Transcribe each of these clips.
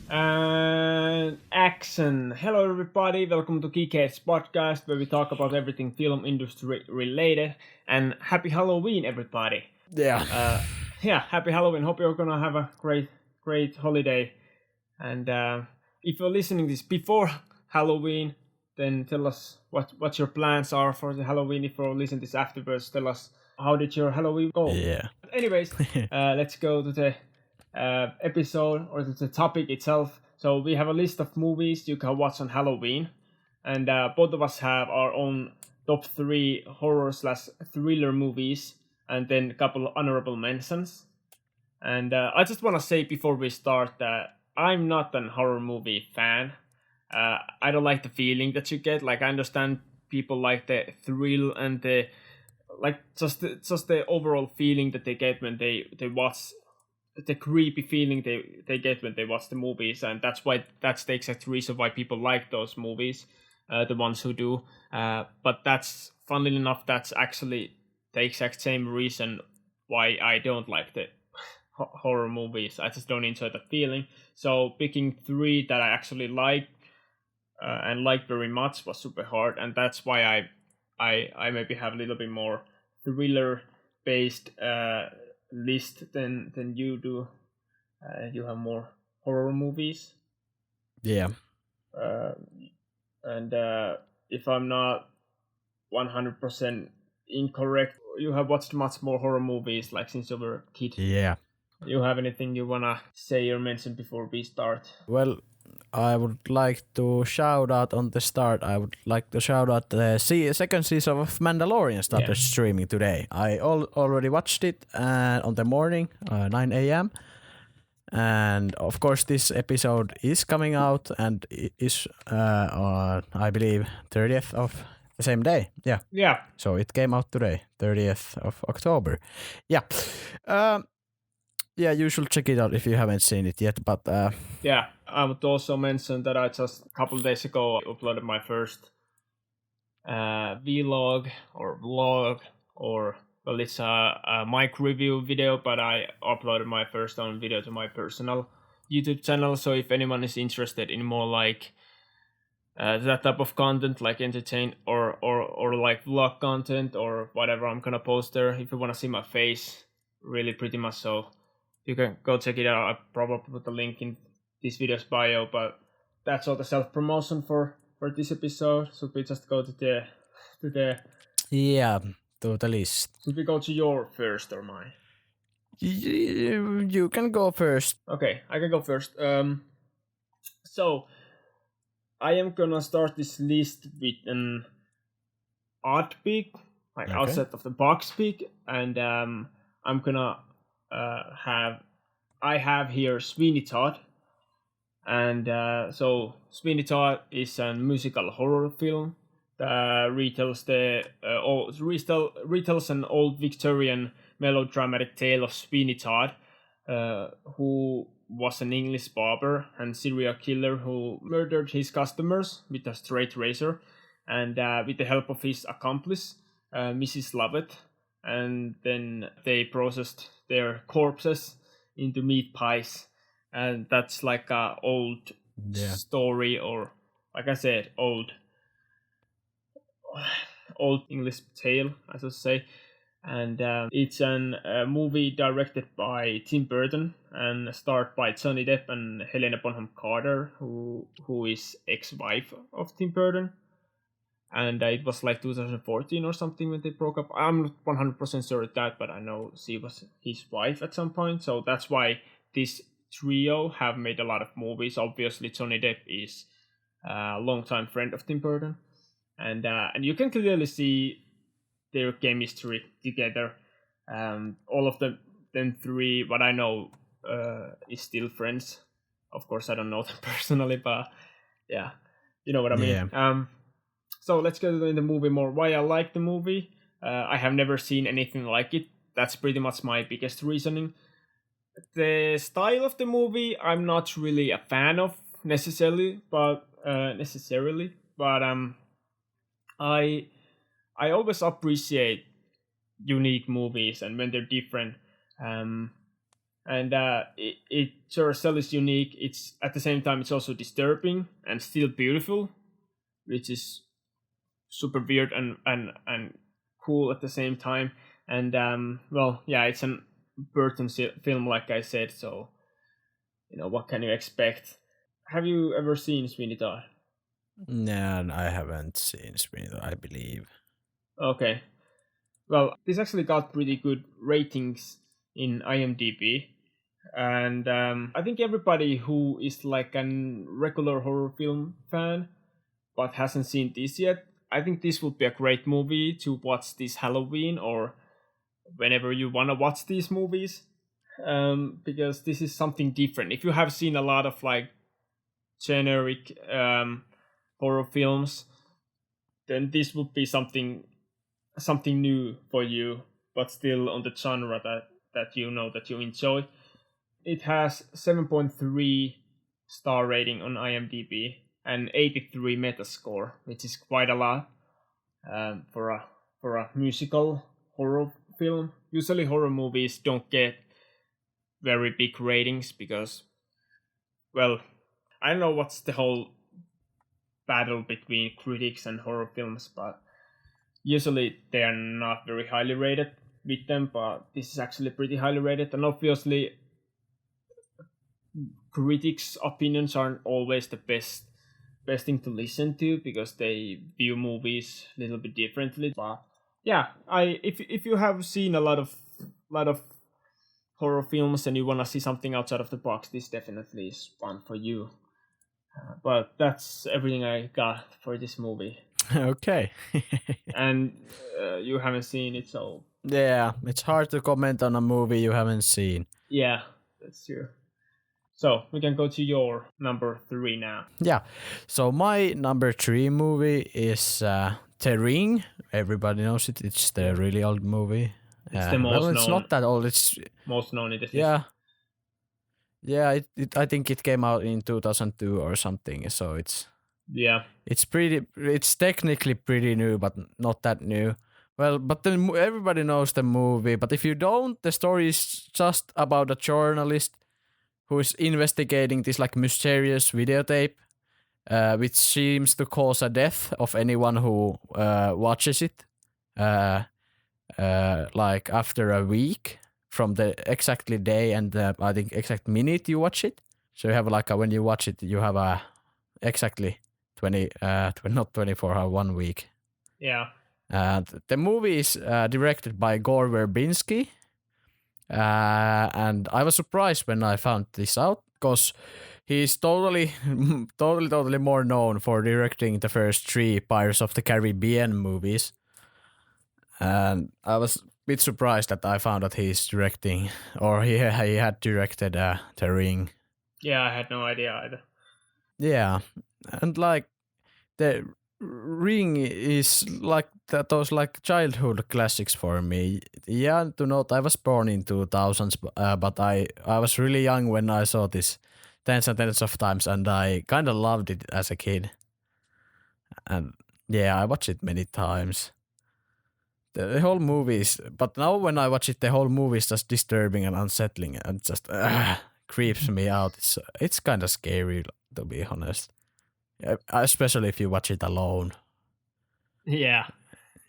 And action! Hello, everybody. Welcome to Geekheads podcast, where we talk about everything film industry related. And happy Halloween, everybody! Yeah. Yeah, happy Halloween. Hope you're gonna have a great holiday. And if you're listening this before Halloween, then tell us what your plans are for the Halloween. If you're listening this afterwards, tell us how did your Halloween go. Yeah. Anyways, let's go to the episode or the topic itself. So we have a list of movies you can watch on Halloween, and both of us have our own top 3 horror/thriller movies, and then a couple of honorable mentions. And I just want to say before we start that I'm not an horror movie fan. I don't like the feeling that you get. Like, I understand people like the thrill and the just the overall feeling that they get when they watch, the creepy feeling they get when they watch the movies, and that's the exact reason why people like those movies, the ones who do. But that's, funnily enough, that's actually the exact same reason why I don't like the horror movies. I just don't enjoy the feeling. So picking 3 that I actually like and like very much was super hard, and that's why I maybe have a little bit more thriller based list than you do. You have more horror movies. Yeah. Uh, and if I'm not 100% incorrect, you have watched much more horror movies like since you were a kid. Yeah. You have anything you wanna say or mention before we start? Well, I would like to shout out on the start. I would like to shout out the second season of Mandalorian started streaming today. I already watched it on the morning, 9 a.m. And of course, this episode is coming out and it is on, I believe, 30th of the same day. Yeah. Yeah. So it came out today, 30th of October. Yeah. Yeah, you should check it out if you haven't seen it yet. But yeah, I would also mention that I just a couple of days ago uploaded my first vlog or vlog, or well, it's a mic review video, but I uploaded my first own video to my personal YouTube channel. So if anyone is interested in more like that type of content, like entertain or like vlog content or whatever I'm gonna post there, if you wanna see my face, really pretty much so, you can go check it out. I probably put the link in this video's bio, but that's all the self-promotion for this episode. So we just go to the yeah, to the list. Should we go to your first or mine? You can go first. Okay, I can go first. So I am gonna start this list with an odd pick, like outside of the box pick, and I'm gonna I have here Sweeney Todd, and so Sweeney Todd is a musical horror film that retells an old Victorian melodramatic tale of Sweeney Todd, who was an English barber and serial killer who murdered his customers with a straight razor, and with the help of his accomplice, Mrs. Lovett, and then they processed their corpses into meat pies. And that's like a old story, or like I said, old English tale, as I say. And it's a movie directed by Tim Burton and starred by Johnny Depp and Helena Bonham Carter, who is ex-wife of Tim Burton. And it was like 2014 or something when they broke up. I'm not 100% sure of that, but I know she was his wife at some point. So that's why this trio have made a lot of movies. Obviously, Johnny Depp is a longtime friend of Tim Burton. And you can clearly see their chemistry together. All of them 3, what I know, is still friends. Of course, I don't know them personally, but yeah, you know what I mean. Yeah. So let's get into the movie more. Why I like the movie? I have never seen anything like it. That's pretty much my biggest reasoning. The style of the movie, I'm not really a fan of necessarily, but I always appreciate unique movies and when they're different. and it Carousel is unique. It's at the same time it's also disturbing and still beautiful, which is super weird and cool at the same time. And well, yeah, it's an Burton film, like I said. So what can you expect? Have you ever seen Sweeney Todd? No, I haven't seen Sweeney Todd, I believe. Okay. Well, this actually got pretty good ratings in IMDb, and I think everybody who is like a regular horror film fan but hasn't seen this yet, I think this would be a great movie to watch this Halloween or whenever you want to watch these movies, because this is something different. If you have seen a lot of like generic horror films, then this would be something new for you, but still on the genre that that you enjoy. It has 7.3 star rating on IMDb and 83 Metascore, which is quite a lot for a musical horror film. Usually horror movies don't get very big ratings because, well, I don't know what's the whole battle between critics and horror films, but usually they are not very highly rated with them, but this is actually pretty highly rated. And obviously critics' opinions aren't always the best thing to listen to because they view movies a little bit differently. But yeah, if you have seen a lot of horror films and you want to see something outside of the box, this definitely is one for you. But that's everything I got for this movie. Okay. And you haven't seen it, so Yeah, it's hard to comment on a movie you haven't seen. yeah, that's true. So we can go to your number 3 now. Yeah, so my number 3 movie is The Ring. Everybody knows it. It's the really old movie. It's the most known. It's not that old. It's most known in the yeah. Yeah, I think it came out in 2002 or something. So it's technically pretty new, but not that new. Well, but then everybody knows the movie. But if you don't, the story is just about a journalist who is investigating this like mysterious videotape, which seems to cause a death of anyone who watches it, like after a week from the exactly day and I think exact minute you watch it. So you have like when you watch it, you have a exactly 20, not 24 1 week. Yeah. The movie is directed by Gore Verbinski. And I was surprised when I found this out because he's totally more known for directing the first 3 Pirates of the Caribbean movies. And I was a bit surprised that I found that he's directing, or he had directed The Ring. Yeah, I had no idea either. Yeah, and like The Ring is like those like childhood classics for me. Yeah, to note, I was born in 2000s, but I was really young when I saw this tens and tens of times, and I kind of loved it as a kid. And yeah, I watched it many times. The whole movie is, but now when I watch it, the whole movie is just disturbing and unsettling, and just creeps me out. It's kind of scary, to be honest. Especially if you watch it alone. Yeah.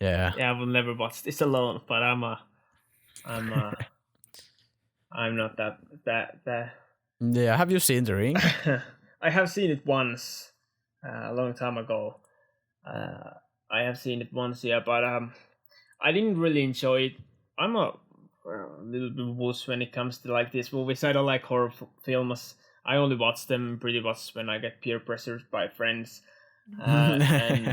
Yeah. Yeah, I will never watch this alone, but I'm not that. Yeah, have you seen The Ring? I have seen it once, a long time ago. I have seen it once, yeah, but I didn't really enjoy it. I'm a little bit wuss when it comes to like these movies. I don't like horror films. I only watch them pretty much when I get peer pressured by friends, and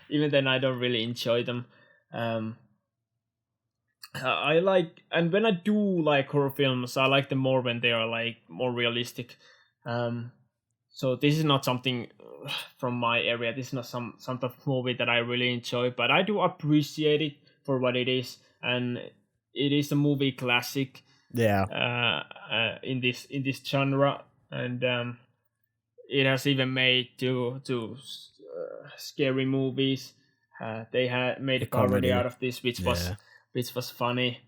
even then I don't really enjoy them. I like, and when I do like horror films, I like them more when they are like more realistic. So this is not something from my area. This is not some type of movie that I really enjoy, but I do appreciate it for what it is, and it is a movie classic. Yeah. In this genre, and it has even made two scary movies. They had made a comedy out of this, which was funny.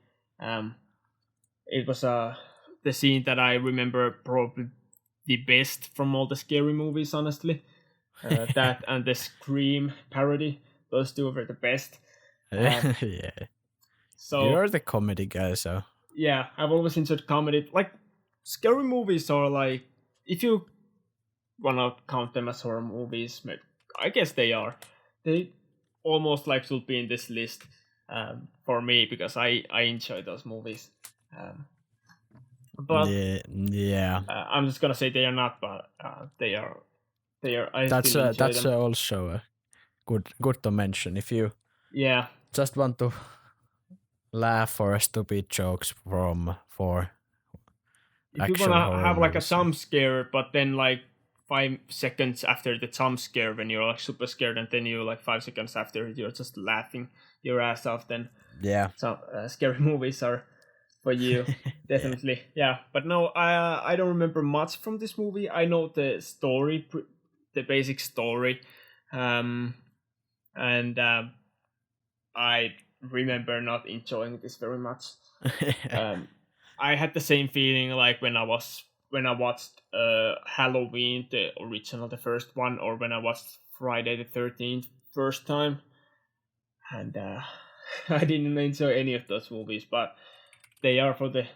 it was the scene that I remember probably the best from all the scary movies, honestly. That and the Scream parody, those two were the best. Yeah. So You're the comedy guy, so yeah, I've always enjoyed comedy. Like scary movies are like, if you wanna count them as horror movies, I guess they are. They almost like should be in this list for me because I enjoy those movies. But yeah. I'm just gonna say they are not, but they are. They are. I That's still enjoy them. also good to mention. If you Yeah. just want to laugh or stupid jokes for If you action wanna horror have like a movies. jump scare, but then like 5 seconds after the jump scare when you're like super scared, and then you like 5 seconds after you're just laughing your ass off, then Yeah. some scary movies are for you. Definitely. Yeah. But no, I don't remember much from this movie. I know the story, the basic story, and I remember not enjoying this very much. I had the same feeling like when I watched Halloween, the original, the first one, or when I watched Friday the 13th first time, and I didn't enjoy any of those movies, but they are for the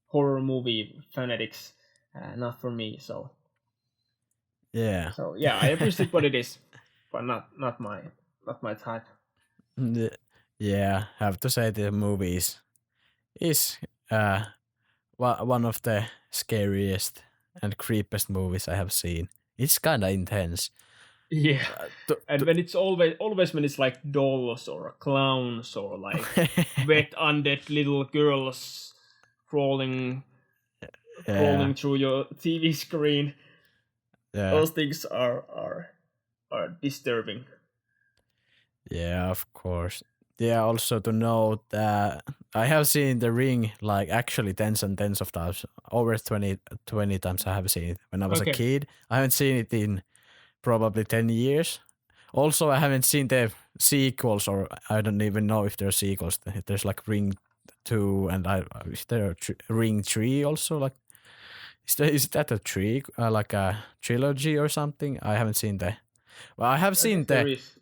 horror movie fanatics, not for me. So yeah. I appreciate what it is, but not my type. Yeah, have to say the movies is one of the scariest and creepiest movies I have seen. It's kind of intense. Yeah, and when it's always when it's like dolls or clowns or like wet undead little girls crawling through your TV screen, those things are disturbing. Yeah, of course. Yeah, also to note that I have seen The Ring like actually tens and tens of times. Over 20 times I have seen it when I was a kid. I haven't seen it in probably 10 years. Also, I haven't seen the sequels, or I don't even know if there are sequels. There's like Ring 2 and is there a Ring 3 also? Like, is that a like a trilogy or something? I haven't seen the. Well, I have seen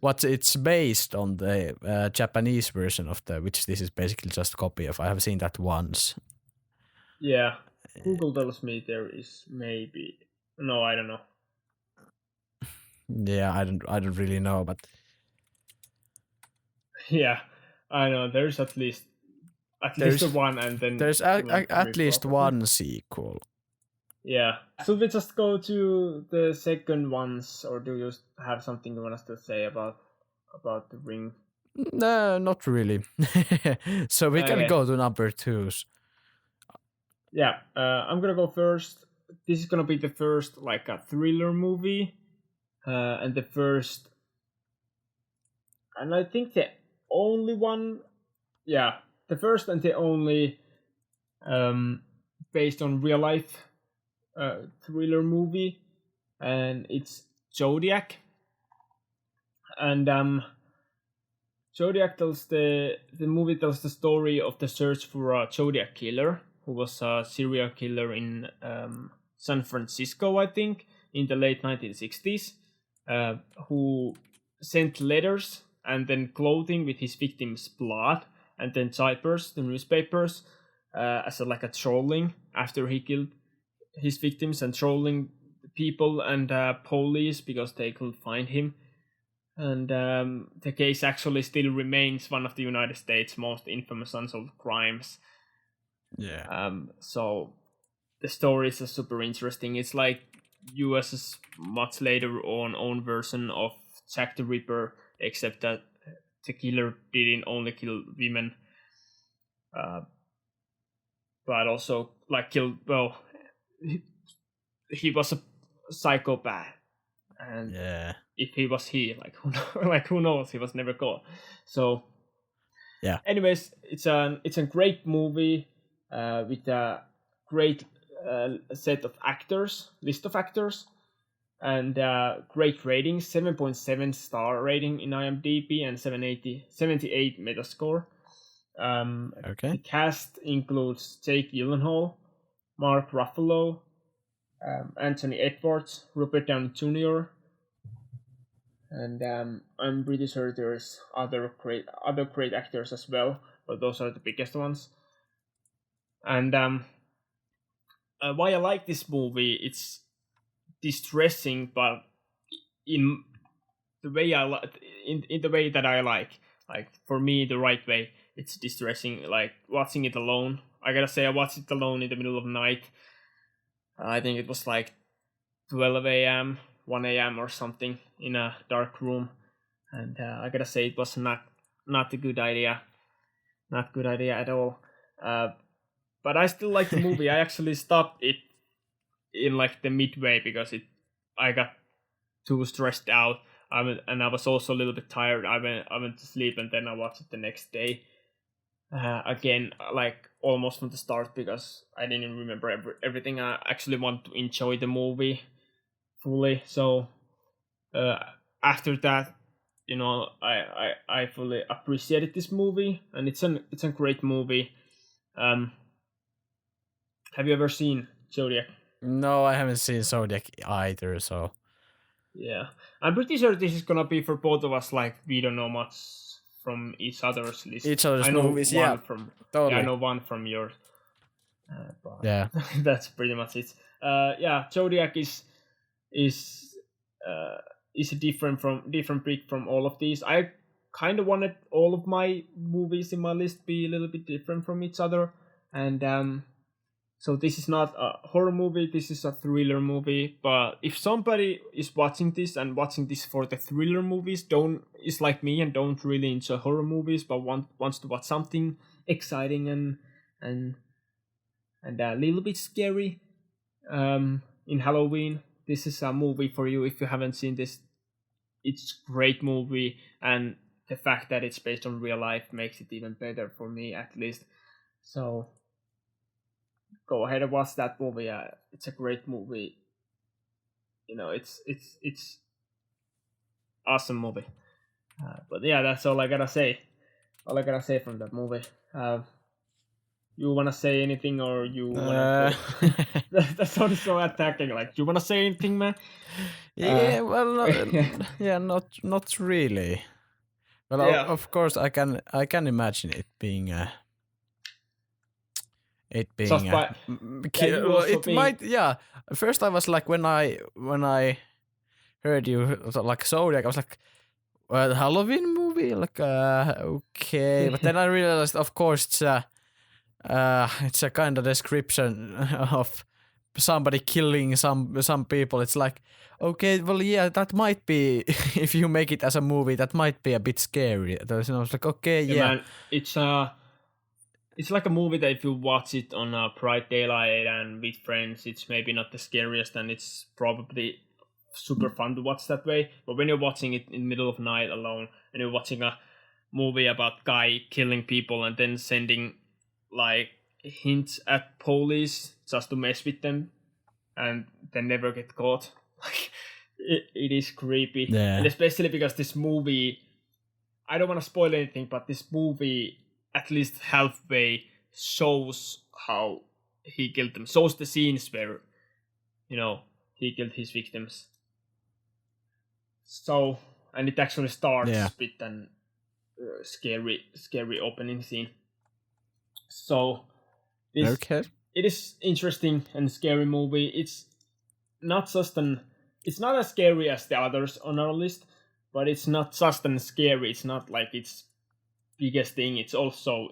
what it's based on, the Japanese version of which this is basically just a copy of. I have seen that once. Yeah, Google tells me there is maybe. No, I don't know. Yeah, I don't really know, but yeah, I know there's at least one, and then there's at least one sequel. Yeah. Should we just go to the second ones, or do you have something you want us to say about the Ring? No, not really. So we can go to number 2s. Yeah, I'm gonna go first. This is gonna be the first like a thriller movie, and the first, and I think the only one. Yeah, the first and the only, based on real life, thriller movie, and it's Zodiac. And Zodiac tells the movie tells the story of the search for a Zodiac killer who was a serial killer in San Francisco, I think, in the late 1960s, who sent letters and then clothing with his victims' blood, and then diapers, the newspapers, as like a trolling after he killed his victims, and trolling people and police because they could find him. And the case actually still remains one of the United States' most infamous unsolved crimes. Yeah. So the story is super interesting. It's like US's much later on own version of Jack the Ripper, except that the killer didn't only kill women, but also like killed. Well, he was a psychopath, and if he was who knows? He was never caught. So yeah. Anyways, it's a great movie with a great list of actors, and great ratings, 7.7 star rating in IMDb and 78 Metascore. The Okay. cast includes Jake Gyllenhaal, Mark Ruffalo, Anthony Edwards, Robert Downey Jr., and I'm pretty sure there's other great actors as well, but those are the biggest ones. And why I like this movie, it's distressing, but in the way I like, in the way that I like for me the right way. It's distressing, like watching it alone. I gotta say, I watched it alone in the middle of the night. I think it was like 12 a.m., 1 a.m. or something in a dark room, and I gotta say it was not a good idea, not good idea at all. Uh, but I still like the movie. I actually stopped it in like the midway because I got too stressed out. And I was also a little bit tired. I went to sleep and then I watched it the next day. Again, like almost from the start because I didn't even remember everything. I actually want to enjoy the movie fully. So uh, after that, I fully appreciated this movie, and it's a great movie. Um, have you ever seen Zodiac? No, I haven't seen Zodiac either, so Yeah, I'm pretty sure this is gonna be for both of us. Like we don't know much from each other's list. each other's I know movies, yeah, one from yeah, I totally. know one from yours, but Yeah. that's pretty much it. Yeah, Zodiac is uh, is a different breed from all of these. I kind of wanted all of my movies in my list be a little bit different from each other, and so this is not a horror movie. This is a thriller movie. But if somebody is watching this and watching this for the thriller movies, don't is like me and don't really enjoy horror movies, but wants to watch something exciting and and a little bit scary, in Halloween, this is a movie for you. If you haven't seen this, it's a great movie, and the fact that it's based on real life makes it even better for me, at least. So go ahead and watch that movie. It's a great movie. It's awesome movie. But yeah, that's all I gotta say. All I gotta say from that movie. You wanna say anything, or you wanna Uh, go? That sounds so attacking. Like, you wanna say anything, man? yeah, well, Yeah, yeah, not really. Well, yeah. of course, I can imagine it being Just by yeah, you well, also it being might, yeah. First, I was like, when I heard you like Zodiac, I was like, well, Halloween movie, like, okay, but then I realized, of course, it's a kind of description of somebody killing some people. It's like, okay, well, yeah, that might be if you make it as a movie, that might be a bit scary. I was like, okay, yeah, yeah, man. It's like a movie that if you watch it on a bright daylight and with friends, it's maybe not the scariest, and it's probably super fun to watch that way. But when you're watching it in the middle of night alone, and you're watching a movie about guy killing people and then sending like hints at police just to mess with them, and they never get caught. Like it is creepy, and yeah, especially because this movie, I don't want to spoil anything, but this movie at least halfway shows how he killed them, shows the scenes where he killed his victims. So, and it actually yeah. starts with an scary opening scene. So this Okay, it is interesting and scary movie. Not just an it's not as scary as the others on our list, but it's not just an scary. It's not like it's biggest thing. It's also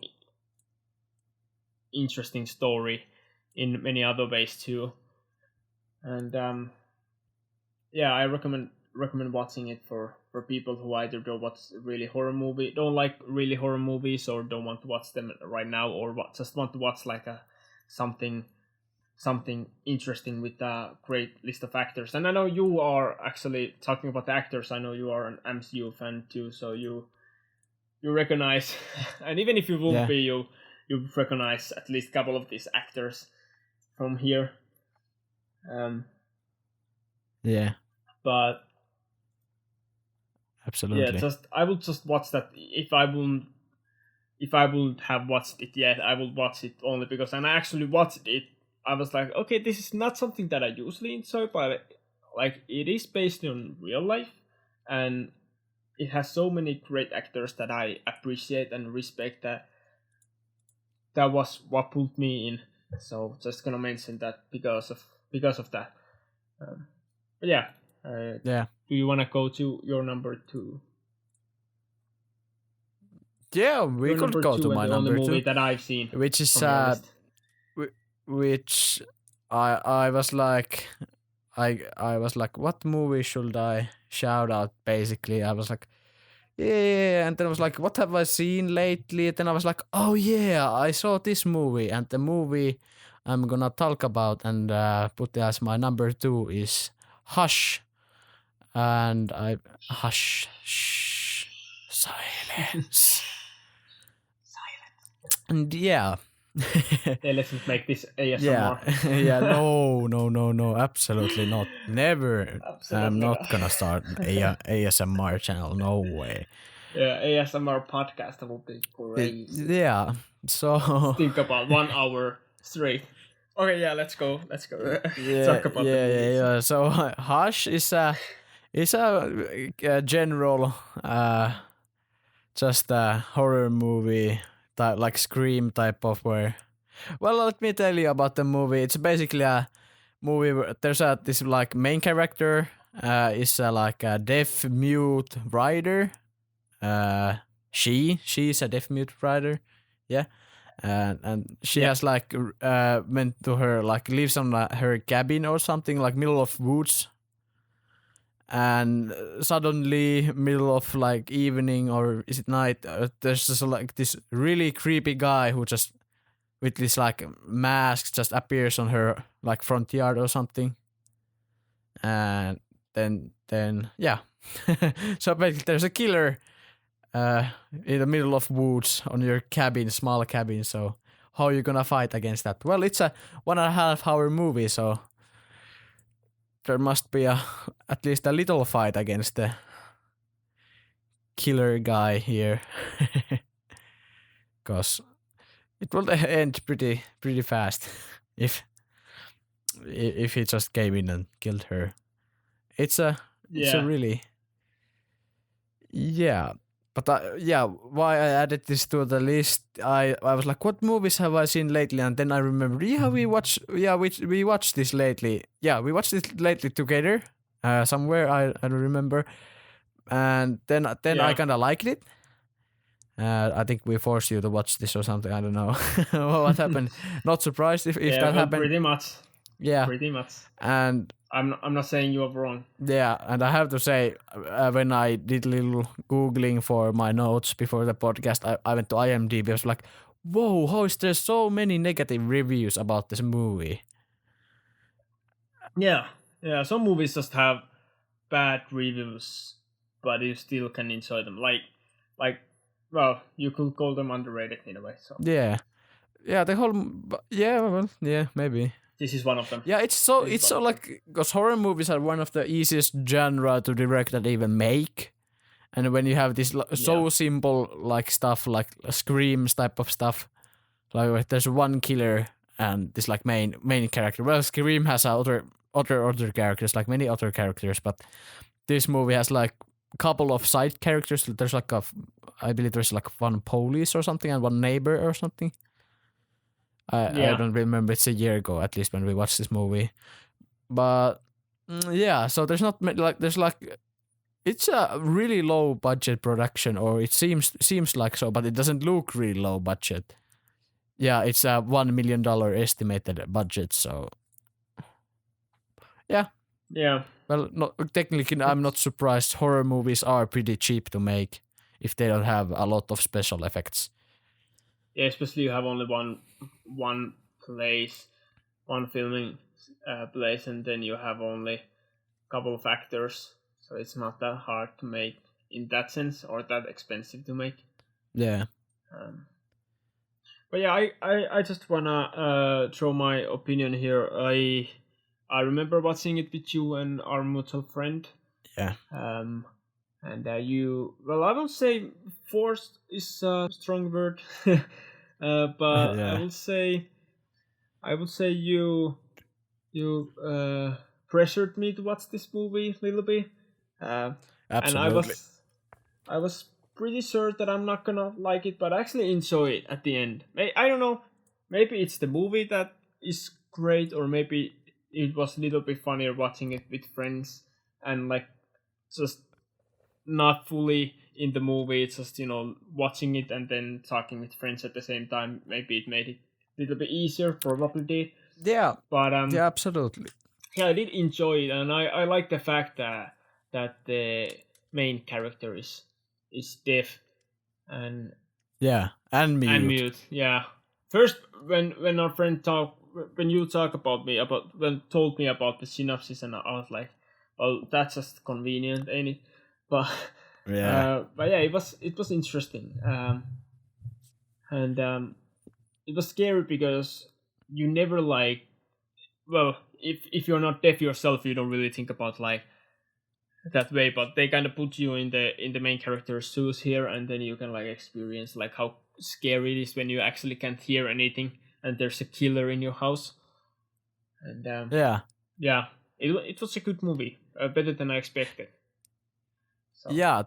interesting story in many other ways too. And yeah, I recommend watching it for people who either don't like really horror movies, or don't want to watch them right now, or just want to watch like a something something interesting with a great list of actors. And I know you are actually talking about the actors. I know you are an MCU fan too, so you recognize, and even if you won't yeah, be, you recognize at least a couple of these actors from here. Um, yeah, but yeah, absolutely. just I will just watch that if I won't if I would have watched it yet, I would watch it only because, and I actually watched it. I was like, okay, this is not something that I usually enjoy, but like it is based on real life, and it has so many great actors that I appreciate and respect. That was what pulled me in. So just gonna mention that because of that. But yeah, Yeah. do you wanna go to your number 2? Yeah, we Your could number go 2 to and my the only number movie 2, that I've seen which is from your list. which I was like, I was like, what movie should I shout out? Basically, I was like, yeah, and then I was like, what have I seen lately? Then I was like, oh yeah, I saw this movie, and the movie I'm gonna talk about and put as my number 2 is Hush, and I Hush, shh, silence, and yeah. Hey, let's not make this Yeah, ASMR. yeah, no, absolutely not. Never. I'm Absolutely not not. gonna start ASMR channel. No way. Yeah, ASMR podcast will be crazy. Yeah. So. Think about 1 hour straight. Okay, yeah, let's go. Let's go. Yeah, Talk about the yeah, yeah, movies. yeah. So Hush is a general just a horror movie type, like Scream type of where. Well, let me tell you about the movie. It's basically a movie where there's this like main character is like a deaf mute rider. She's a deaf mute rider. Yeah. And she has like went to her like lives on her cabin or something like middle of woods, and suddenly middle of like evening or is it night, there's just like this really creepy guy who just with this like mask just appears on her like front yard or something, and then yeah. So basically there's a killer in the middle of woods on your cabin, small cabin. So how are you gonna fight against that? Well, it's a 1.5 hour movie, so there must be at least a little fight against the killer guy here, because it will end pretty fast if he just came in and killed her. It's a really, yeah. But why I added this to the list? I was like, what movies have I seen lately? And then I remembered, we watched this lately. Yeah, we watched this lately together. Somewhere I don't remember. And then I kind of liked it. I think we forced you to watch this or something. I don't know what happened. Not surprised if that happened. Pretty much. Yeah, pretty much. And I'm not saying you are wrong. Yeah, and I have to say, when I did little googling for my notes before the podcast, I went to IMDb. I was like, "Whoa, how is there so many negative reviews about this movie?" Yeah. Some movies just have bad reviews, but you still can enjoy them. Well, you could call them underrated in a way. So yeah, the whole maybe. This is one of them. Yeah, it's so like, because horror movies are one of the easiest genre to direct and even make, and when you have this so simple like stuff like Screams type of stuff, like there's one killer and this like main character. Well, Scream has other characters, like many other characters, but this movie has like couple of side characters. There's like I believe there's like one police or something and one neighbor or something. I don't remember. It's a year ago, at least, when we watched this movie. But yeah, so there's not there's like, it's a really low budget production, or it seems like so, but it doesn't look really low budget. Yeah, it's a $1 million estimated budget. So yeah. Well, technically, I'm not surprised. Horror movies are pretty cheap to make if they don't have a lot of special effects. Yeah, especially you have only one place, one filming place, and then you have only a couple of actors, so it's not that hard to make in that sense, or that expensive to make. Yeah. But yeah, I just wanna throw my opinion here. I remember watching it with you and our mutual friend. Yeah. And I won't say forced is a strong word, but Yeah, I would say you pressured me to watch this movie a little bit, uh, and absolutely. I was pretty sure that I'm not gonna like it, but I actually enjoy it at the end. I don't know, maybe it's the movie that is great, or maybe it was a little bit funnier watching it with friends and like just not fully in the movie. It's just watching it and then talking with friends at the same time. Maybe it made it a little bit easier, probably did. Yeah, But yeah, absolutely. yeah, I did enjoy it, and I like the fact that the main character is deaf and Yeah, and and mute. mute. Yeah. First, when our friend when you talk about me about when told me about the synopsis, and I was like, well, that's just convenient, ain't it? But Yeah, but yeah, it was interesting, and it was scary because you never like, well, if you're not deaf yourself, you don't really think about like that way, but they kind of put you in the main character's shoes here, and then you can like experience like how scary it is when you actually can't hear anything and there's a killer in your house. And yeah. yeah, it was a good movie, better than I expected. So Yeah,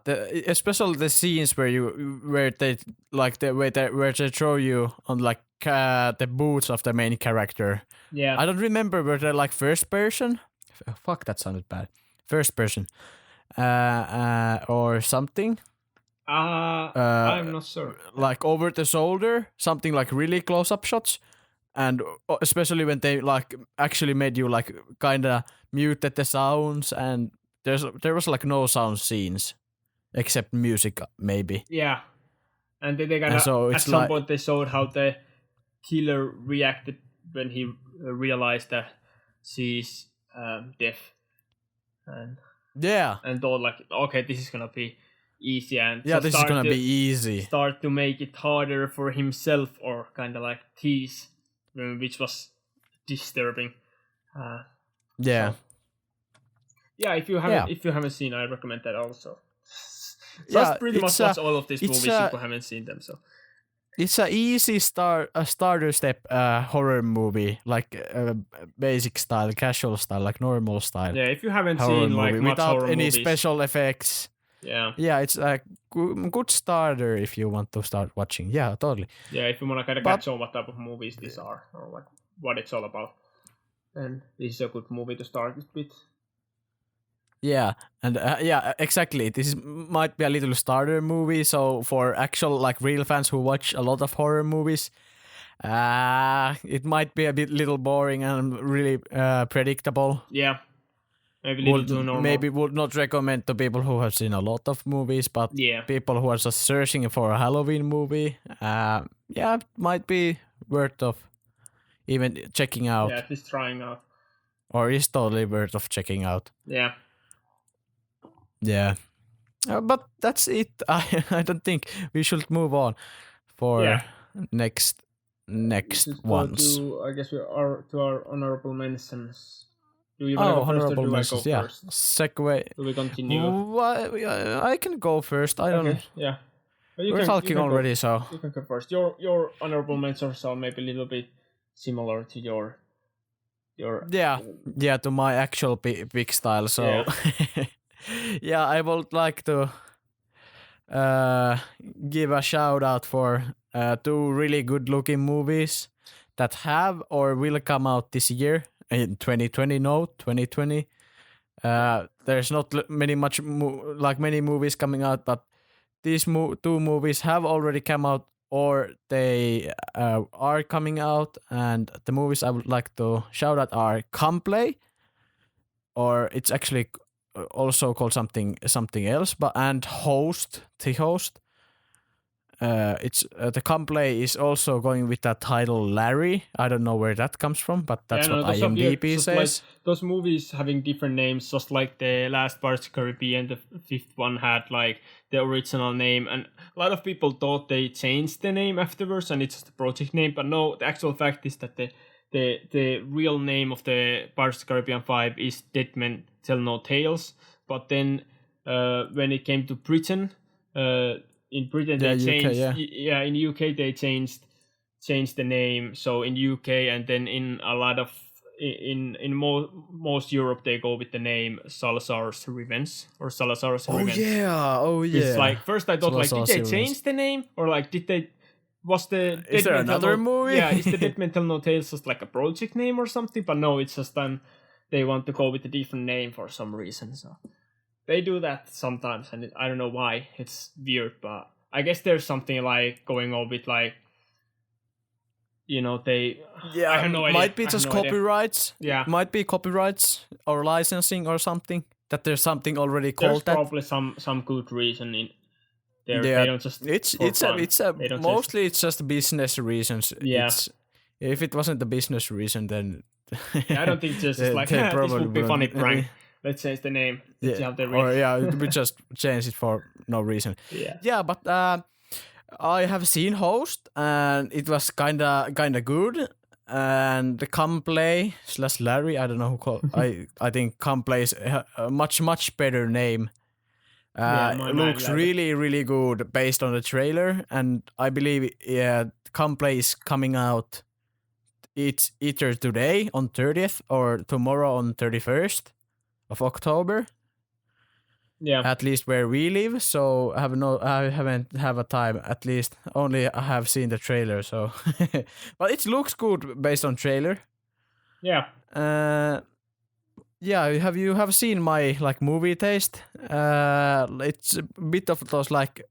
especially the scenes where they like the way they where they throw you on like the boots of the main character. yeah, I don't remember were they like first person. Fuck, that sounded bad. First person, or something. I'm not sure. Like over the shoulder, something like really close up shots, and especially when they like actually made you like kind of muted the sounds, and there was like no sound scenes except music maybe. Yeah, and then they kind And of so at it's some like, point they showed how the killer reacted when he realized that she's deaf, and yeah, thought like, okay, this is gonna be easy, and yeah, just this is gonna be easy. start to make it harder for himself, or kind of like tease, which was disturbing. Yeah, So yeah, yeah, if you haven't seen, I recommend that also. yeah. Just pretty much watch all of these It's movies if a you haven't seen them. So it's a easy starter step horror movie, like basic style, casual style, like normal style yeah, if you haven't horror seen like movie much without horror any movies, special effects. yeah, Yeah, it's a good starter if you want to start watching. Yeah, totally. yeah, if you want to kind of But catch on what type of movies these are, or like what it's all about, then this is a good movie to start with. yeah, and yeah, exactly. Might be a little starter movie. So for actual like real fans who watch a lot of horror movies, it might be a bit little boring and really predictable. Yeah, maybe a little too normal. Would not recommend to people who have seen a lot of movies, but Yeah, people who are just searching for a Halloween movie, yeah, might be worth of even checking yeah, out, at least trying out. or is totally worth of checking out. Yeah, Yeah. But that's it. I don't think we should move on for yeah. next We should go ones. to, I guess we are to our honorable mentions. Do you want to Oh, go first, or honorable do I go mentions. Yeah. first? Segue. Do we continue? I can go first. I don't. Okay, yeah. But We're you talking can go. already, so You can go first. Your honorable mentions are maybe a little bit similar to your. yeah, to my actual big style. So Yeah. yeah, I would like to give a shout out for two really good looking movies that have or will come out this year in 2020. No, 2020. There's not many many movies coming out, but these two movies have already come out or they are coming out, and the movies I would like to shout out are Come Play, or it's actually also called something else, but and Host, the Host. It's the Come Play is also going with that title Larry. I don't know where that comes from, but that's Yeah, no, what those are IMDb just like says. those movies having different names, just like the last Pirates of the Caribbean, the fifth one had like the original name, and a lot of people thought they changed the name afterwards, and it's just the project name. But no, the actual fact is that the real name of the Pirates of the Caribbean 5 is Dead Men Tell No Tales. But then when it came to Britain. In Britain they UK, changed. yeah. In UK they changed the name. So in UK and then in a lot of most Europe they go with the name Salazar's Revenge or Salazar's Revenge. Oh yeah. It's like first I thought like did they change the name or like did they was the is there another movie? Yeah, is the Dead Mental No Tales just like a project name or something? But no, it's just they want to go with a different name for some reason. So they do that sometimes, and I don't know why. It's weird, but I guess there's something like going on with like. They I have no idea. Might be just copyrights. Yeah, might be copyrights or licensing or something. That there's something already called there's probably some good reason in there. Yeah, they don't just it's mostly it's just business reasons. Yeah. If it wasn't the business reason, then I don't think just like this would be funny prank. Let's change the name. We just change it for no reason. Yeah, but I have seen Host, and it was kinda good. And the Come Play / Larry, I don't know who called. I think Come Play is a much better name. It looks really good based on the trailer, and I believe Come Play is coming out. It's either today on 30th or tomorrow on 31st of October. Yeah. At least where we live, so I haven't have a time. At least only I have seen the trailer, so but it looks good based on trailer. Yeah. You have seen my like movie taste. It's a bit of those like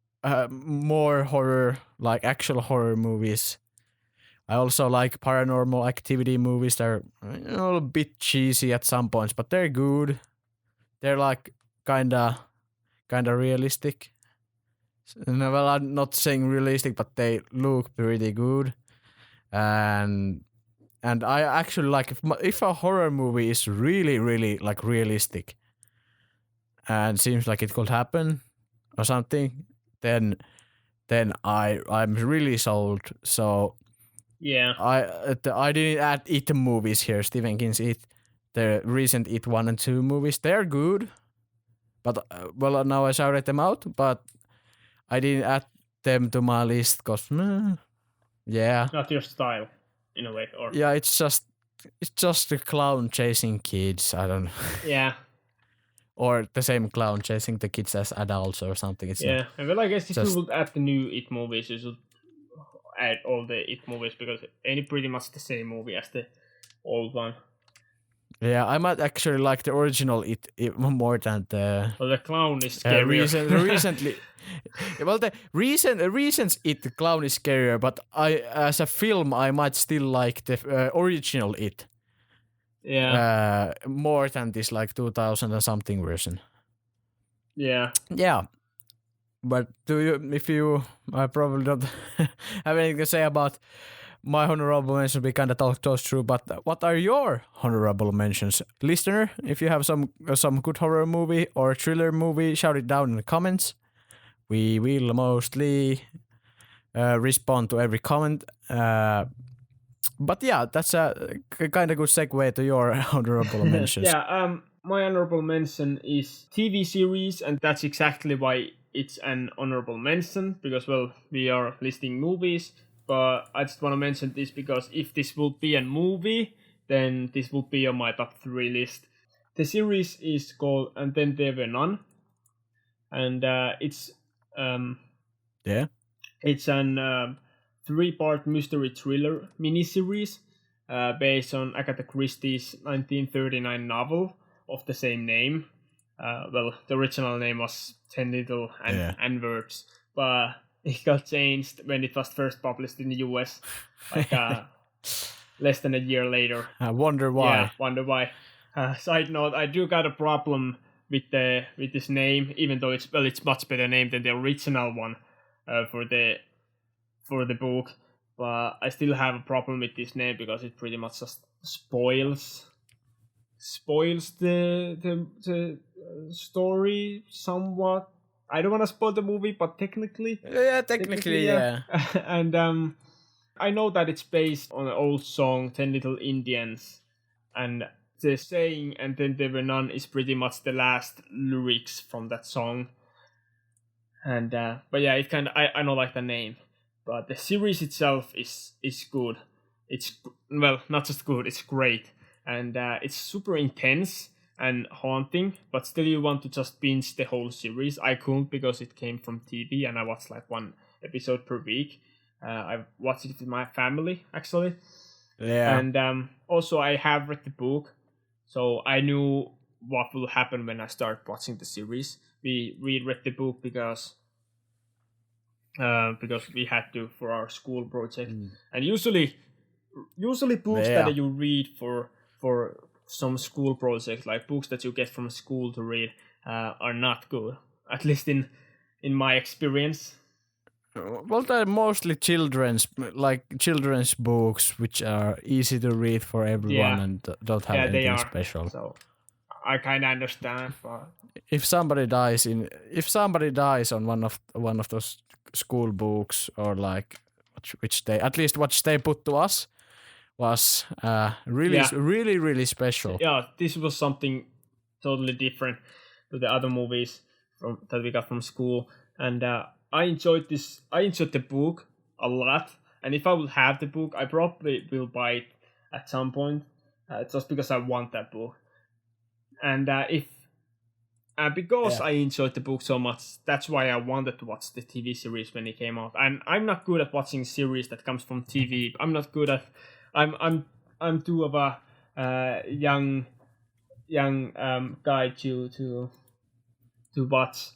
more horror, like actual horror movies. I also like Paranormal Activity movies. They're a bit cheesy at some points, but they're good. They're like kinda realistic. Well, I'm not saying realistic, but they look pretty good. And I actually like if a horror movie is really like realistic and seems like it could happen or something, then I'm really sold. So yeah, I didn't add It movies here. Stephen King's It, the recent It 1 and 2 movies, they're good. But now I shouted them out, but I didn't add them to my list because not your style in a way, or it's just a clown chasing kids. I don't know. Yeah. Or the same clown chasing the kids as adults or something. It's yeah. Well, I guess if you would add the new It movies, you should add all the It movies because it's pretty much the same movie as the old one. Yeah, I might actually like the original It more than the. Well, the clown is scarier. Recently, the recent It the clown is scarier, but as a film I might still like the original It. Yeah. More than this like 2000 and something version. Yeah. Yeah. But I probably don't have anything to say about my honorable mentions. We kind of talked those through, but what are your honorable mentions? Listener, if you have some good horror movie or thriller movie, shout it down in the comments. We will mostly respond to every comment. But yeah, that's a kind of good segue to your honorable mentions. Yeah, my honorable mention is TV series, and that's exactly why it's an honorable mention, because, well, we are listing movies. But I just want to mention this because if this would be a movie, then this would be on my top 3 list. The series is called And Then There Were None. And it's an 3-part mystery thriller miniseries based on Agatha Christie's 1939 novel of the same name. Well, the original name was 10 Little and Words, but it got changed when it was first published in the US, like less than a year later. I wonder why. Yeah, wonder why. Side note: I do got a problem with this name, even though it's much better name than the original one for the book. But I still have a problem with this name because it pretty much just spoils the story somewhat. I don't want to spoil the movie, but technically. Yeah, technically, yeah. And I know that it's based on an old song, 10 Little Indians. And the saying "and then there were none" is pretty much the last lyrics from that song. And but yeah, it kind of I don't like the name, but the series itself is good. It's well, not just good, it's great, and it's super intense and haunting. But still, you want to just binge the whole series. I couldn't because it came from TV, and I watched like one episode per week. I watched it with my family actually. Yeah. And also, I have read the book, so I knew what will happen when I start watching the series. We read the book because we had to for our school project, and usually books that you read for some school project, like books that you get from school to read, are not good. At least in my experience. Well, they're mostly children's books, which are easy to read for everyone and don't have anything special. So I kind of understand. But if somebody dies on one of those school books, or like which they put to us, was really special. Yeah, this was something totally different to the other movies that we got from school, and I enjoyed this. I enjoyed the book a lot, and if I will have the book, I probably will buy it at some point, just because I want that book. And because I enjoyed the book so much, that's why I wanted to watch the TV series when it came out. And I'm not good at watching series that comes from TV. I'm not good at. I'm too of a young guy to watch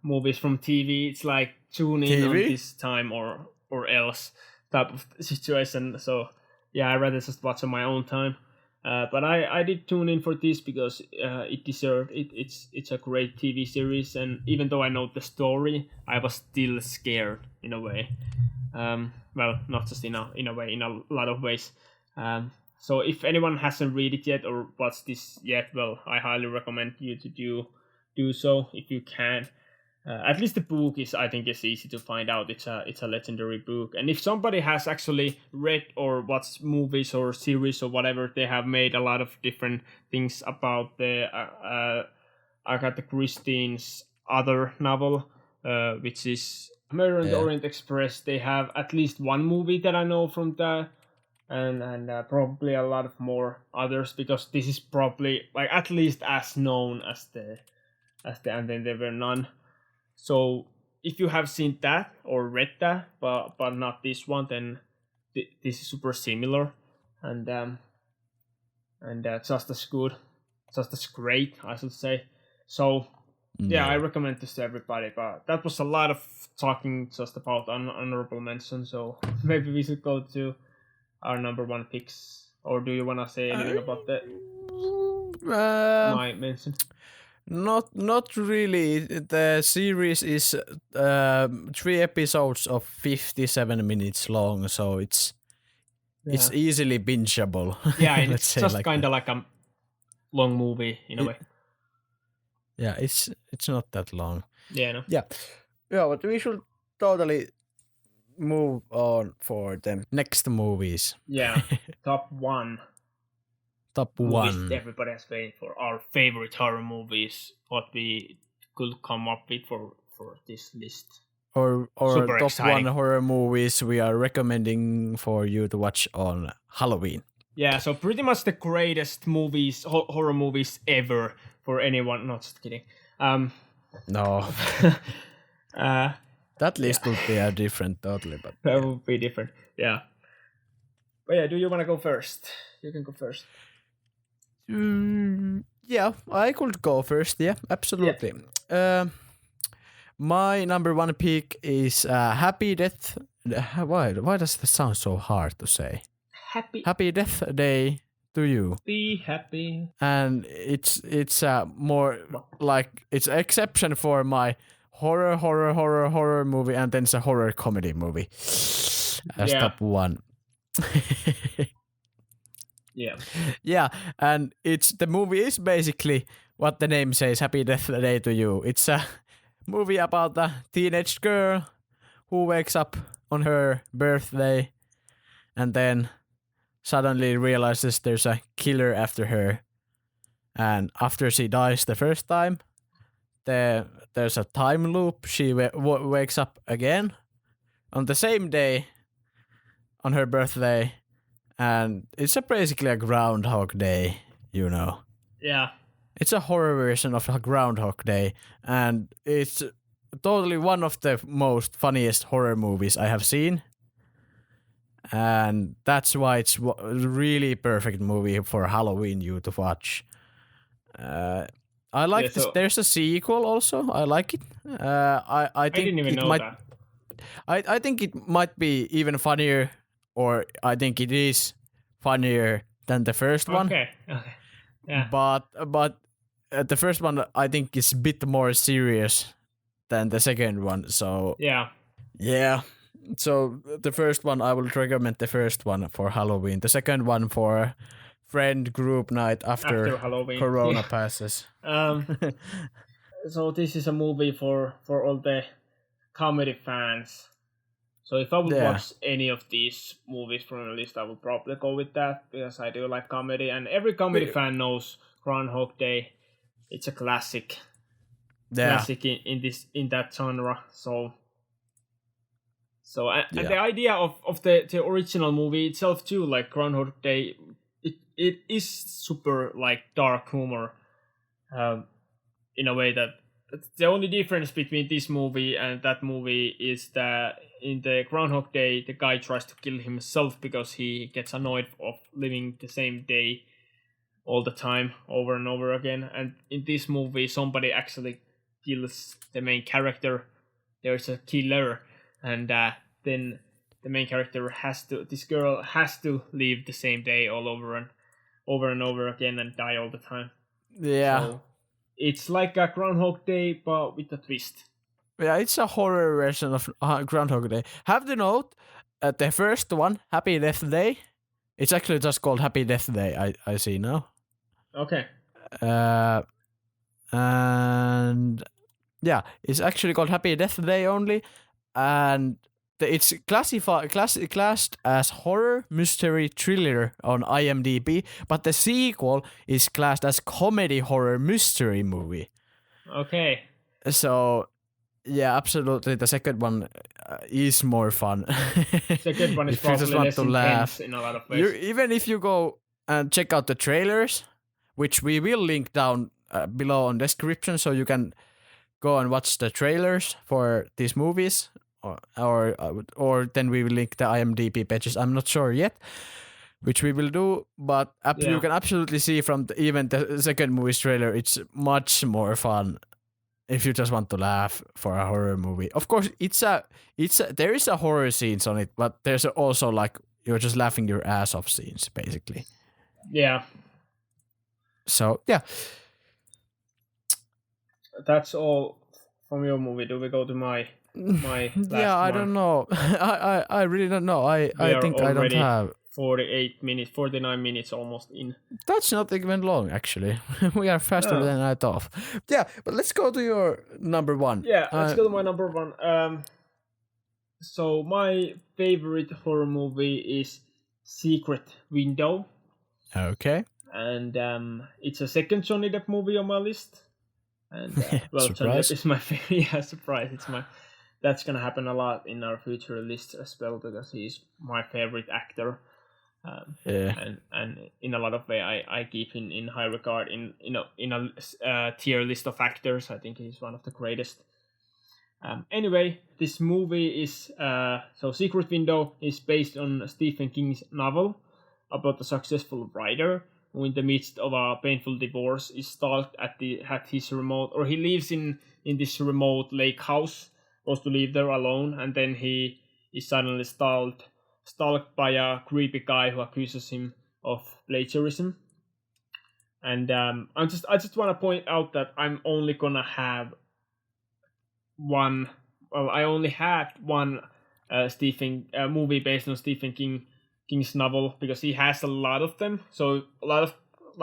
movies from TV. It's like tune in on this time or else type of situation. So yeah, I rather just watch on my own time. But I did tune in for this because it deserved it. It's a great TV series, and even though I know the story, I was still scared in a way. Well, not just in a way, in a lot of ways. So if anyone hasn't read it yet or watched this yet, well, I highly recommend you to do so if you can. At least the book I think is easy to find out. It's a legendary book, and if somebody has actually read or watched movies or series or whatever, they have made a lot of different things about the Agatha Christie's other novel, which is Murder on the Orient Express. They have at least one movie that I know from that, and probably a lot of more others, because this is probably like at least as known as the And Then There Were None. So if you have seen that or read that, but not this one, then this is super similar, and just as good, just as great, I should say. So yeah, I recommend this to everybody. But that was a lot of talking just about honorable mention. So maybe we should go to our number one picks. Or do you want to say anything about that? My mention. Not really. The series is 3 episodes of 57 minutes long, so it's easily bingeable. Yeah, and it's just like kind of like a long movie in a way. Yeah, it's not that long. Yeah, no. Yeah, but we should totally move on for the next movies. Yeah, top one. Top movies one. Everybody has waited for our favorite horror movies. What we could come up with for this list. Or super top exciting. 1 horror movies we are recommending for you to watch on Halloween. Yeah, so pretty much the greatest movies, horror movies ever for anyone. No, just kidding. No. That list would be different totally, but that would be different. Yeah. But yeah, do you want to go first? You can go first. Yeah, I could go first. Yeah, absolutely. Yeah. My number 1 pick is Happy Death. Why does that sound so hard to say? Happy Death Day to You. Be happy. And it's more like it's an exception for my horror movie, and then it's a horror comedy movie as top 1. Yeah. Yeah, and the movie is basically what the name says, Happy Death Day to You. It's a movie about a teenage girl who wakes up on her birthday, and then suddenly realizes there's a killer after her, and after she dies the first time, there's a time loop. She wakes up again on the same day on her birthday, and it's basically a Groundhog Day, you know. Yeah. It's a horror version of a Groundhog Day, and it's totally one of the most funniest horror movies I have seen. And that's why it's a really perfect movie for Halloween you to watch. I like this. There's a sequel also. I like it. I think didn't even know might, that. I think it might be even funnier, or I think it is funnier than the first one. Okay. Yeah. But the first one I think is a bit more serious than the second one. So yeah. So the first one, I will recommend the first one for Halloween. The second one for friend group night after Halloween. Corona passes. So this is a movie for all the comedy fans. So if I would watch any of these movies from the list, I would probably go with that because I do like comedy, and every comedy fan knows Groundhog Day. It's a classic. Classic in that genre. So and the idea of the original movie itself too, like Groundhog Day, it is super like dark humor, in a way that the only difference between this movie and that movie is that in the Groundhog Day, the guy tries to kill himself because he gets annoyed of living the same day all the time, over and over again. And in this movie, somebody actually kills the main character. There's a killer, and then the main character this girl has to live the same day all over and over again and die all the time. Yeah. So it's like a Groundhog Day, but with a twist. Yeah, it's a horror version of Groundhog Day. Have to note, the first one, Happy Death Day, it's actually just called Happy Death Day, I see now. Okay. And yeah, it's actually called Happy Death Day only, and it's classed as horror, mystery, thriller on IMDb, but the sequel is classed as comedy, horror, mystery movie. Okay. So, yeah, absolutely, the second one is more fun. Second one is probably less intense in a lot of ways. Even if you go and check out the trailers, which we will link down below on description, so you can go and watch the trailers for these movies, or then we will link the IMDb pages. I'm not sure yet, which we will do, but you can absolutely see from even the second movie's trailer, it's much more fun if you just want to laugh for a horror movie. Of course, there is a horror scenes on it, but there's also like you're just laughing your ass off scenes, basically. Yeah. So yeah. That's all from your movie. Do we go to my last I don't know. I really don't know. I think I don't have 49 minutes almost in. That's not even long, actually. We are faster than I thought. Yeah, but let's go to your number one. Yeah, let's go to my number one. So my favorite horror movie is Secret Window. Okay. And it's a second Johnny Depp movie on my list. And Johnny Depp is my favorite. Yeah, surprise! That's gonna happen a lot in our future lists as well because he's my favorite actor. And in a lot of way, I keep him in high regard in a tier list of actors. I think he's one of the greatest. Anyway, this movie is so Secret Window is based on Stephen King's novel about a successful writer who, in the midst of a painful divorce, is stalked at his remote, or he lives in this remote lake house, goes to live there alone, and then he is suddenly stalked by a creepy guy who accuses him of plagiarism. And I just want to point out that I'm only gonna have one. Well, I only had one movie based on Stephen King's novel because he has a lot of them. So a lot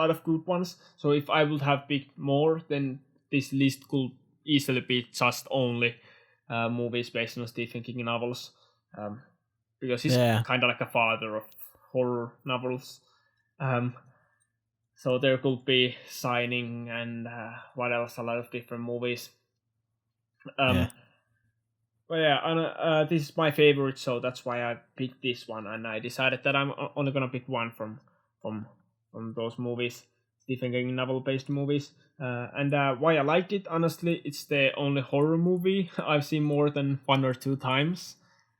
of good ones. So if I would have picked more, then this list could easily be just only movies based on Stephen King novels. Because he's kind of like a father of horror novels. So there could be Signing and what else? A lot of different movies. Yeah. But yeah, and, this is my favorite, so that's why I picked this one, and I decided that I'm only gonna pick one from those movies, Stephen King novel-based movies. And why I like it, honestly, it's the only horror movie I've seen more than 1 or 2 times.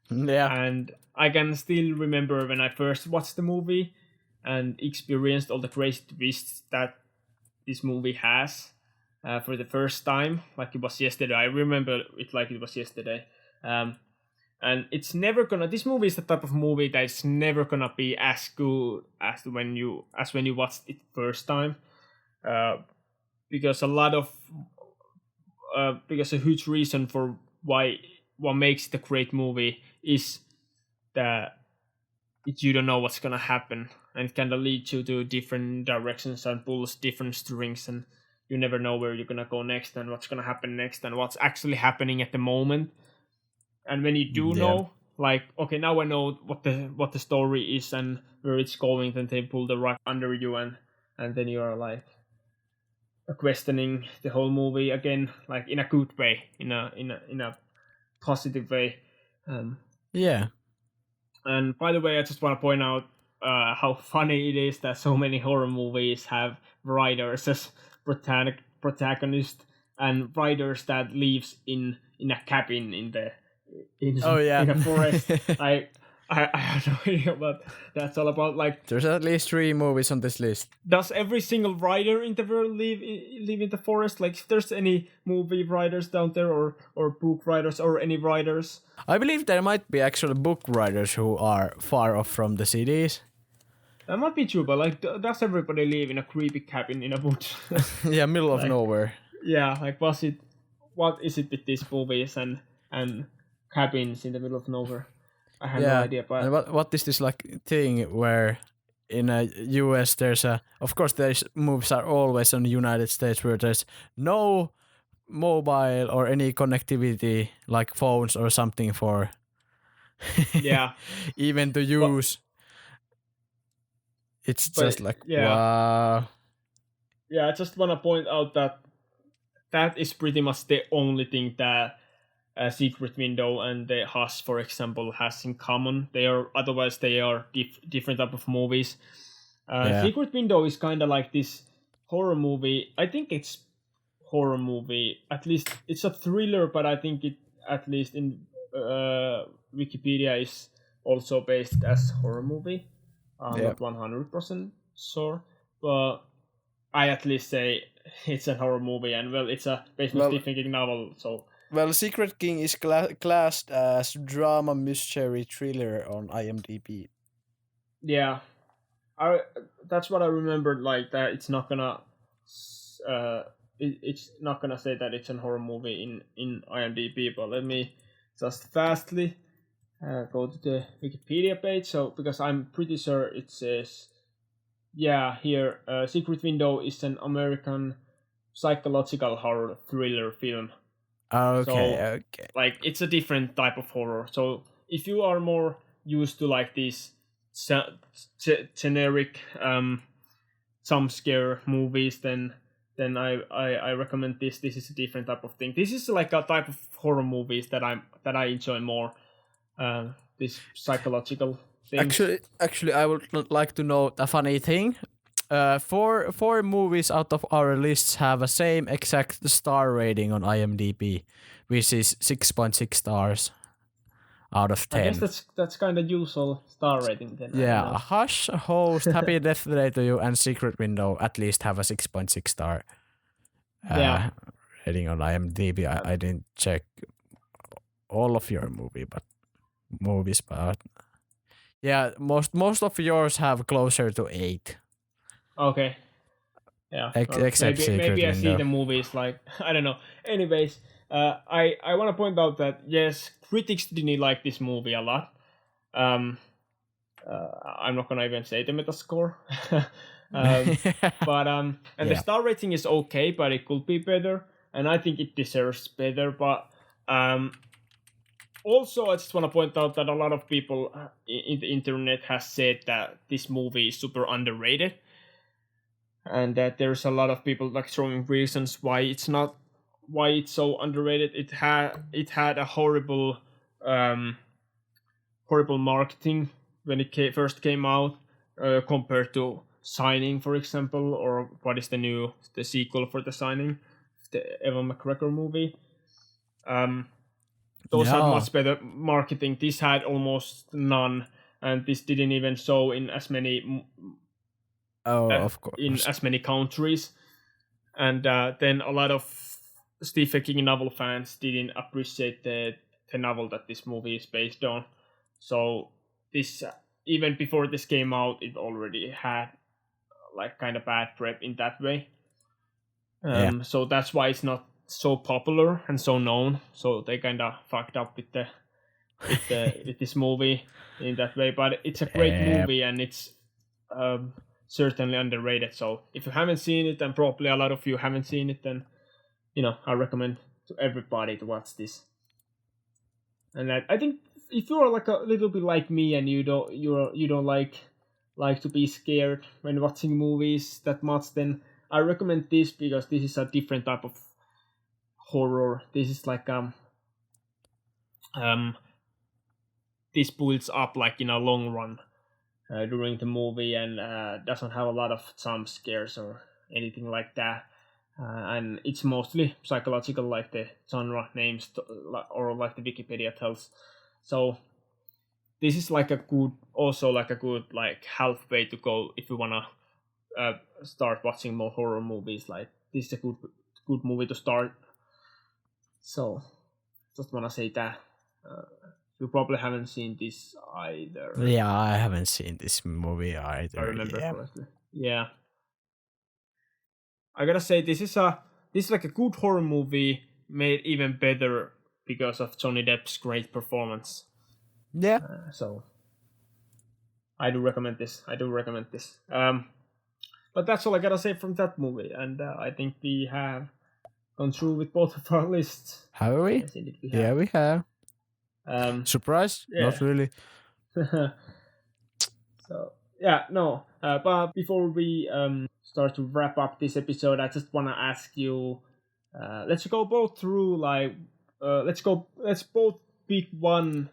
Yeah. And I can still remember when I first watched the movie and experienced all the crazy twists that this movie has for the first time, like it was yesterday. I remember it like it was yesterday. And it's never gonna. This movie is the type of movie that is never gonna be as good as when you watched it first time, because because a huge reason for what makes it a great movie is that you don't know what's gonna happen, and it kind of leads you to different directions and pulls different strings, and you never know where you're gonna go next and what's gonna happen next and what's actually happening at the moment. And when you do know, like, okay, now I know what the story is and where it's going, then they pull the rug under you, and then you're like questioning the whole movie again, like in a good way, in a positive way. Yeah. And by the way, I just want to point out how funny it is that so many horror movies have writers as protagonist, and writers that lives in a cabin in a forest. I have no idea what that's all about. Like, there's at least 3 movies on this list. does every single writer in the world live in the forest? Like, if there's any movie writers down there, or book writers, or any writers? I believe there might be actually book writers who are far off from the cities. That might be true, but like, does everybody live in a creepy cabin in a woods? Yeah, middle of nowhere. Yeah, like, what is it with these movies and cabins in the middle of nowhere? I have no idea. But and what is this like thing where in a US there's of course there's movies are always on the United States where there's no mobile or any connectivity like phones or something for yeah, even to use. It's just like wow. Yeah, I just want to point out that is pretty much the only thing that Secret Window and the Hush, for example, has in common. They are different type of movies. Secret Window is kind of like this horror movie. I think it's horror movie. At least it's a thriller, but I think it, at least in Wikipedia, is also based as horror movie. I'm not 100% sure, but I at least say it's a horror movie, and it's a based on Stephen King novel. So Secret King is classed as drama mystery thriller on IMDb. Yeah, that's what I remembered. Like that, it's not gonna it's not gonna say that it's a horror movie in IMDb. But let me just fastly go to the Wikipedia page. So because I'm pretty sure it says, here Secret Window is an American psychological horror thriller film. Okay. Like, it's a different type of horror. So if you are more used to like these generic jump scare movies, then I recommend this. This is a different type of thing. This is like a type of horror movies that I enjoy more. This psychological things. Actually, I would like to note a funny thing. Four movies out of our lists have a same exact star rating on IMDb, which is 6.6 stars out of 10. I guess that's kind of usual star rating then. Yeah, Hush, Host, Happy Death Day to You, and Secret Window at least have a 6.6 star rating on IMDb. I didn't check all of your movies, but yeah, most of yours have closer to 8. Okay. Yeah. Except maybe I Window. see the movies like I don't know. Anyways, I want to point out that yes, critics didn't like this movie a lot. I'm not gonna even say the Metascore. But the star rating is okay, but it could be better, and I think it deserves better. But Also, I just want to point out that a lot of people in the internet has said that this movie is super underrated, and that there's a lot of people like throwing reasons why it's so underrated. It had a um, horrible marketing when it first came out, compared to Signing, for example, or what is the sequel for the Signing, the Evan McGregor movie. Um, those had Yeah. much better marketing. This had almost none, and this didn't even show in as many Of course. countries. And then a lot of Stephen King novel fans didn't appreciate the novel that this movie is based on. So this even before this came out, it already had like kind of bad prep in that way. Yeah. So that's why it's not so popular and so known. So they kind of fucked up with with this movie in that way. But it's a great movie, and it's certainly underrated. So if you haven't seen it, and probably a lot of you haven't seen it, then I recommend to everybody to watch this. And I think if you are like a little bit like me, and you don't like to be scared when watching movies that much, then I recommend this, because this is a different type of horror. This is like this builds up like in a long run during the movie, and doesn't have a lot of jump scares or anything like that. And it's mostly psychological, like the genre names or like the Wikipedia tells. So this is like a good like halfway to go if you wanna start watching more horror movies. Like this is a good movie to start. So just wanna say that. You probably haven't seen this either. Yeah, I haven't seen this movie either. If I remember correctly. Yeah. I gotta say this is like a good horror movie made even better because of Johnny Depp's great performance. Yeah. So I do recommend this. But that's all I gotta say from that movie, and I think we have gone through with both of our lists. Have we? Yes, indeed we have. Yeah, we have. Surprise? Yeah. Not really. So yeah, no. But before we start to wrap up this episode, I just wanna ask you. Let's go both through like. Let's both pick one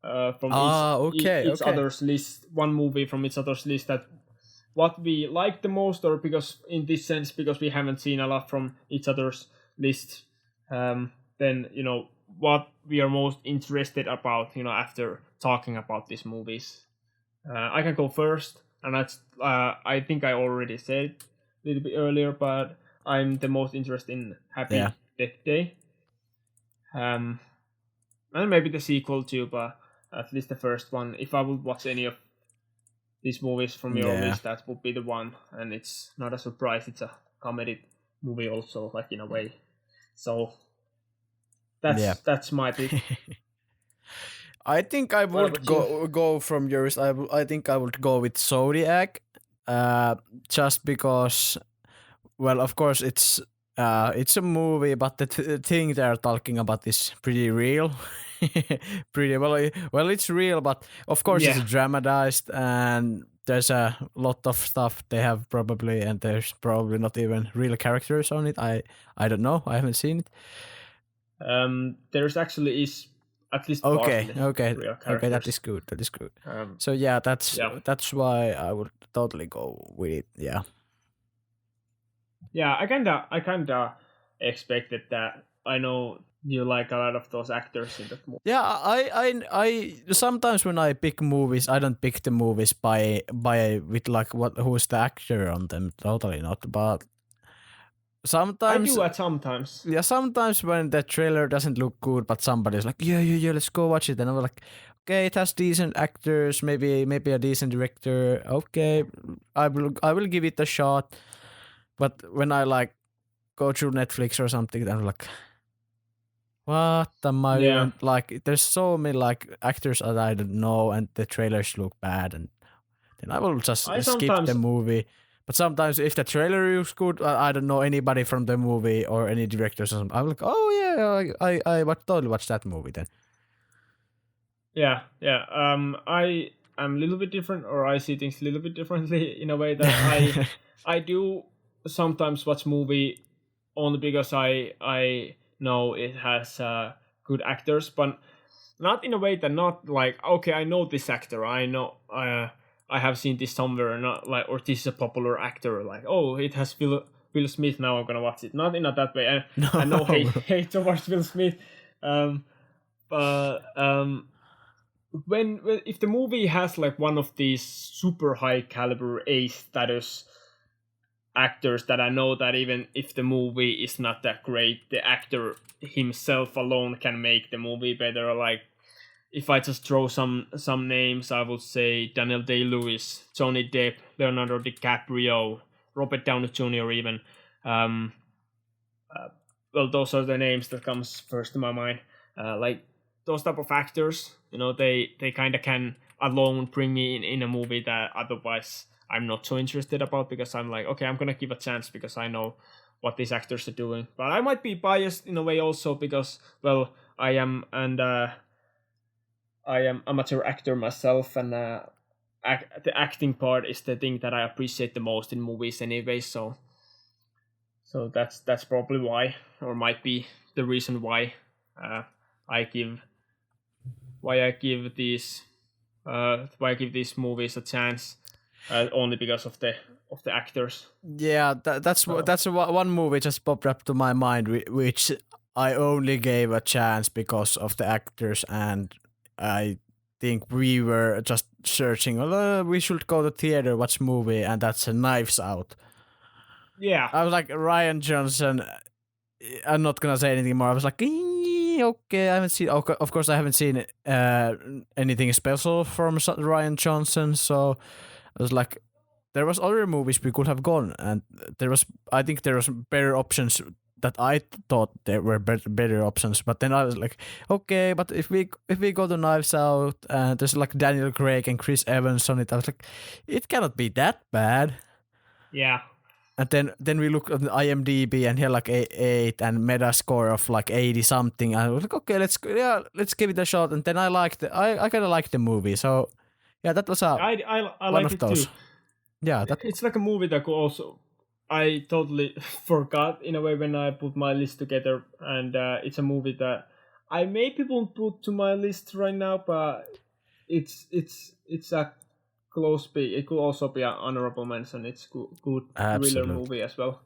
from each other's list. One movie from each other's list that what we like the most, or because in this sense because we haven't seen a lot from each other's list. Then what we are most interested about. After talking about these movies. I can go first, and I think I already said it a little bit earlier, but I'm the most interested in Happy Death Day. And maybe the sequel too, but at least the first one. If I would watch any of these movies from your list, that would be the one. And it's not a surprise; it's a comedy movie, also, like in a way. So that's my pick. I think I would go from yours. I think I would go with Zodiac, just because. Well, of course it's a movie, but the thing they're talking about is pretty real. Pretty well. It's real, but of course it's dramatized, and there's a lot of stuff they have probably, and there's probably not even real characters on it. I don't know. I haven't seen it. There's actually is. At least okay. That is good. So yeah, that's why I would totally go with it. Yeah. Yeah, I kinda expected that. I know you like a lot of those actors in that movie. Yeah, I sometimes when I pick movies, I don't pick the movies by with like who's the actor on them. Totally not, but. Sometimes I do at sometimes. Yeah, sometimes when the trailer doesn't look good, but somebody's like, yeah, let's go watch it, and I'm like, okay, it has decent actors, maybe a decent director. Okay, I will give it a shot. But when I like go through Netflix or something, I'm like, what am I even like? There's so many like actors that I don't know, and the trailers look bad, and then I will just skip the movie. But sometimes if the trailer looks good, I don't know anybody from the movie or any directors or something. I'm like, oh yeah, I totally watch that movie then. Yeah, yeah. I am a little bit different, or I see things a little bit differently in a way that I do sometimes watch movie only because I know it has good actors, but not in a way that not like okay, I know this actor, I know I have seen this somewhere, not like or this is a popular actor, like oh it has Will Smith, now I'm gonna watch it. Not in a that way. I know hate No. hate towards Will Smith, um, but when if the movie has like one of these super high caliber A status actors that I know that even if the movie is not that great, the actor himself alone can make the movie better. Like if I just throw some names, I would say Daniel Day-Lewis, Johnny Depp, Leonardo DiCaprio, Robert Downey Jr. even. Um, well, those are the names that comes first to my mind. Like those type of actors, they kind of can alone bring me in a movie that otherwise I'm not so interested about because I'm like, okay, I'm gonna give a chance because I know what these actors are doing. But I might be biased in a way also because, well, I am amateur actor myself, and the acting part is the thing that I appreciate the most in movies anyway. So that's probably why, or might be the reason why uh, I give I give these movies a chance, only because of the actors. Yeah, So that's one movie just popped up to my mind, which I only gave a chance because of the actors, and I think we were just searching. We should go to theater watch movie, and that's Knives Out. yeah, I was like Ryan Johnson. I'm not gonna say anything more. I was like, okay, I haven't seen. Of course, I haven't seen anything special from Ryan Johnson. So I was like, there was other movies we could have gone, and I think there was better options that I thought there were better options. But then I was like, okay, but if we go to Knives Out and there's like Daniel Craig and Chris Evans on it, I was like, it cannot be that bad. yeah. And then we look at the IMDb and here like 8 and Metascore of like 80 something. And I was like, okay, let's give it a shot. And then I kind of liked the movie. So yeah, that was I one like of it too. those. Yeah, that It's like a movie that could also. I totally forgot in a way when I put my list together, and it's a movie that I maybe won't put to my list right now, but it's a close pick. It could also be an honorable mention. It's good thriller absolutely. movie as well.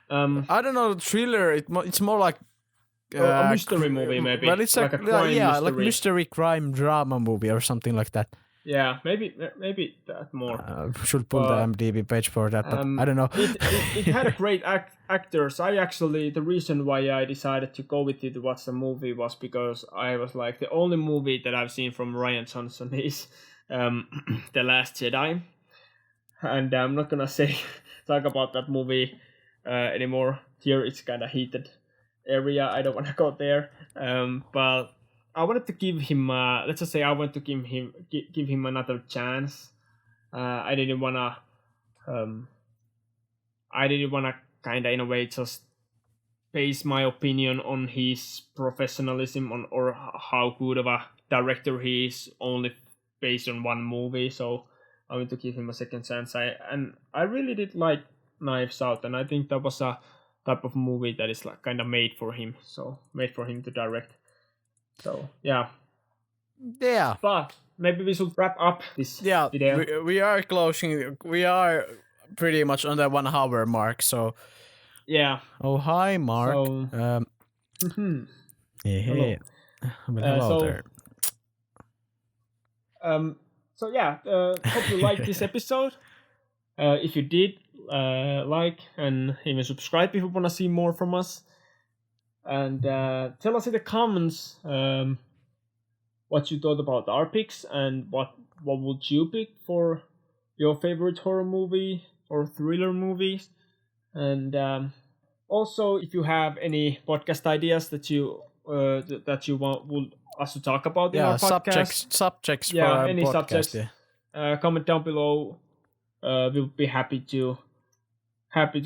I don't know, thriller. It's more like Or a mystery movie maybe, well, it's like a crime like mystery. mystery crime drama movie or something like that. Yeah, maybe that more. Should pull the But IMDb page for that, but I don't know. it had a great actors. I actually, the reason why I decided to go with it to watch the movie was because I was like, the only movie that I've seen from Ryan Johnson is The Last Jedi, and I'm not gonna say talk about that movie anymore. Here it's kind of heated area. I don't want to go there. But I wanted to give him. Let's just say I want to give him another chance. I didn't wanna. I didn't wanna kind of in a way just base my opinion on his professionalism on or how good of a director he is only based on one movie. So I want to give him a second chance. I really did like Knives Out, and I think that was a type of movie that is like kind of made for him. So made for him to direct. So yeah. Yeah. But maybe we should wrap up this video. We are closing. We are pretty much on the 1 hour mark. So Yeah. oh hi Mark. So Hey. Well, hello so, there. So yeah, hope you liked this episode. If you did, like and even subscribe if you want to see more from us. And tell us in the comments what you thought about our picks and what would you pick for your favorite horror movie or thriller movies. And also, if you have any podcast ideas that you would us to talk about in our podcast, subjects for yeah, our any podcast, subjects, comment down below. We'll be happy to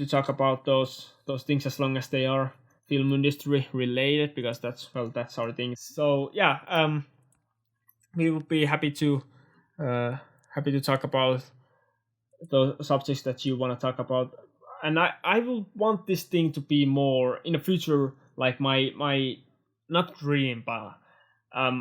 talk about those things as long as they are film industry related, because that's our thing. So yeah, we would be happy to talk about the subjects that you want to talk about. And I will want this thing to be more in the future, like my not dream, but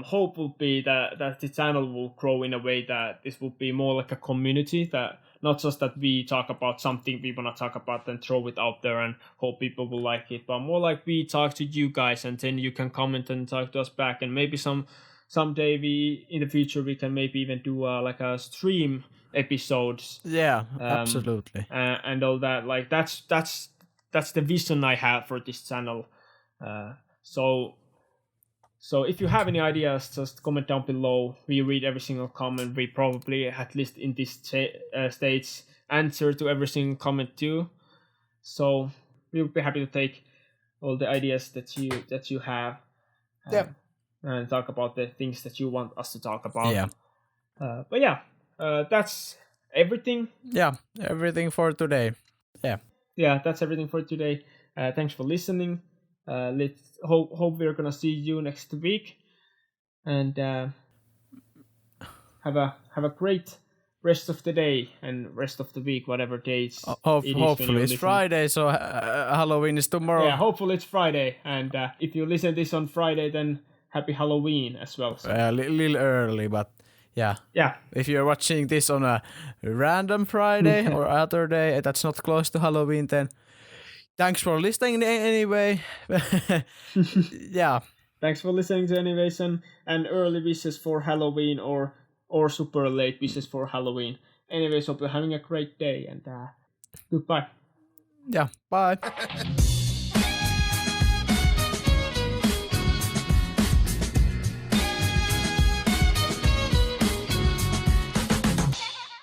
hope will be that the channel will grow in a way that this will be more like a community, that not just that we talk about something we want to talk about and throw it out there and hope people will like it, but more like we talk to you guys and then you can comment and talk to us back, and maybe someday we in the future we can maybe even do like a stream episodes. Yeah, absolutely. And all that, like that's the vision I have for this channel. So if you have any ideas, just comment down below. We read every single comment. We probably, at least in this stage, answer to every single comment too. So we would be happy to take all the ideas that you have. And talk about the things that you want us to talk about. Yeah. But yeah, that's everything. Yeah, everything for today. Yeah. Yeah, that's everything for today. Thanks for listening. Let's hope we're gonna see you next week, and have a great rest of the day and rest of the week, whatever days. Hopefully it's Friday, so Halloween is tomorrow. Yeah, hopefully it's Friday, and if you listen this on Friday, then happy Halloween as well. So. A little early, but yeah. Yeah. If you're watching this on a random Friday or other day that's not close to Halloween, then thanks for listening anyway. Yeah. Thanks for listening to anyways, and early wishes for Halloween or super late wishes for Halloween. Anyways, hope you're having a great day, and goodbye. Yeah, bye.